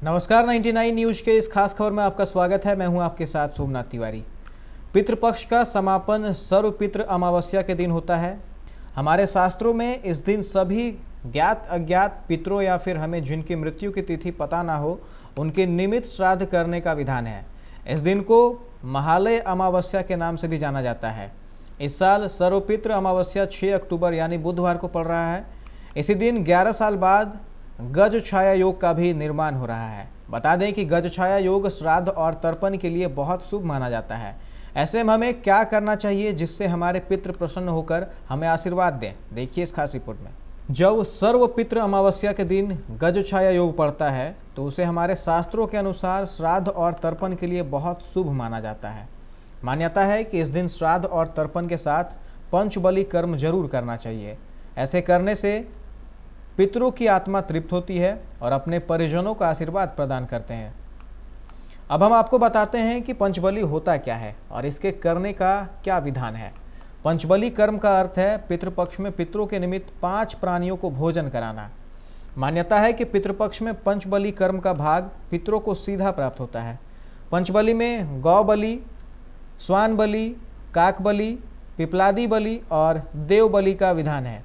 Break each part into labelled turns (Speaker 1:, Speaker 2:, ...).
Speaker 1: नमस्कार, 99 न्यूज के इस खास खबर में आपका स्वागत है। मैं हूं आपके साथ सोमनाथ तिवारी। पितृपक्ष का समापन सर्व पितृ अमावस्या के दिन होता है। हमारे शास्त्रों में इस दिन सभी ज्ञात अज्ञात पितरों या फिर हमें जिनकी मृत्यु की तिथि पता ना हो उनके निमित्त श्राद्ध करने का विधान है। इस दिन को महालय अमावस्या के नाम से भी जाना जाता है। इस साल सर्वपितृ अमावस्या 6 अक्टूबर यानी बुधवार को पड़ रहा है। इसी दिन 11 साल बाद गज छाया योग का भी निर्माण हो रहा है। बता दें कि गज छाया योग श्राद्ध और तर्पण के लिए बहुत शुभ माना जाता है। ऐसे में हमें क्या करना चाहिए जिससे हमारे पितृ प्रसन्न होकर हमें आशीर्वाद दें, देखिए इस खास रिपोर्ट में। जब सर्व पितृ अमावस्या के दिन गज छाया योग पड़ता है तो उसे हमारे शास्त्रों के अनुसार श्राद्ध और तर्पण के लिए बहुत शुभ माना जाता है। मान्यता है कि इस दिन श्राद्ध और तर्पण के साथ पंचबली कर्म जरूर करना चाहिए। ऐसे करने से पितरों की आत्मा तृप्त होती है और अपने परिजनों का आशीर्वाद प्रदान करते हैं। अब हम आपको बताते हैं कि पंचबली होता क्या है और इसके करने का क्या विधान है। पंचबली कर्म का अर्थ है पितृपक्ष में पितरों के निमित्त 5 प्राणियों को भोजन कराना। मान्यता है कि पितृपक्ष में पंचबली कर्म का भाग पितरों को सीधा प्राप्त होता है। पंचबली में गौ बलि, स्वान बलि, काक बलि, पिपलादी बलि और देव बलि का विधान है।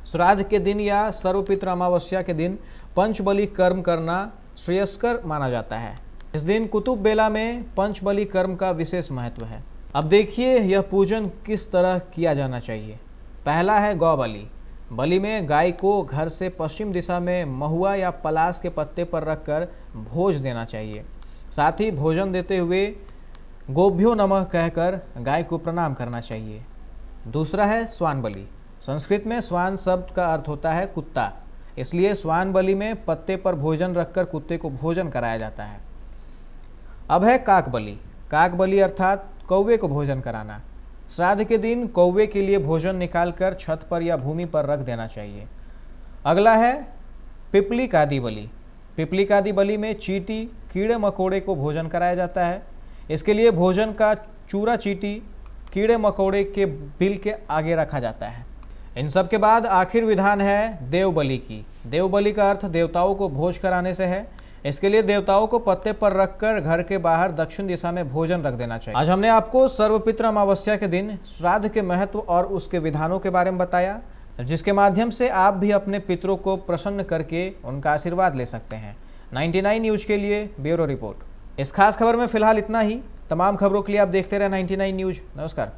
Speaker 1: श्राद्ध के दिन या सर्वपितृ अमावस्या के दिन पंचबली कर्म करना श्रेयस्कर माना जाता है। इस दिन कुतुब बेला में पंचबली कर्म का विशेष महत्व है। अब देखिए यह पूजन किस तरह किया जाना चाहिए। पहला है गौ बलि। बलि में गाय को घर से पश्चिम दिशा में महुआ या पलास के पत्ते पर रखकर भोज देना चाहिए। साथ ही भोजन देते हुए गोभ्यो नमः कहकर गाय को प्रणाम करना चाहिए। दूसरा है स्वान बलि। संस्कृत में स्वान शब्द का अर्थ होता है कुत्ता, इसलिए स्वान बलि में पत्ते पर भोजन रखकर कुत्ते को भोजन कराया जाता है। अब है काक बलि। काक बलि अर्थात कौवे को भोजन कराना। श्राद्ध के दिन कौवे के लिए भोजन निकालकर छत पर या भूमि पर रख देना चाहिए। अगला है पिपलिकादि बलि। पिपलिकादि बलि में चींटी, कीड़े मकोड़े को भोजन कराया जाता है। इसके लिए भोजन का चूरा चींटी, कीड़े मकोड़े के बिल के आगे रखा जाता है। इन सब के बाद आखिर विधान है देव बलि की। देव बलि का अर्थ देवताओं को भोज कराने से है। इसके लिए देवताओं को पत्ते पर रखकर घर के बाहर दक्षिण दिशा में भोजन रख देना चाहिए। आज हमने आपको सर्वपितृ अमावस्या के दिन श्राद्ध के महत्व और उसके विधानों के बारे में बताया, जिसके माध्यम से आप भी अपने पितरों को प्रसन्न करके उनका आशीर्वाद ले सकते हैं। 99 न्यूज के लिए ब्यूरो रिपोर्ट। इस खास खबर में फिलहाल इतना ही। तमाम खबरों के लिए आप देखते रहे 99 न्यूज। नमस्कार।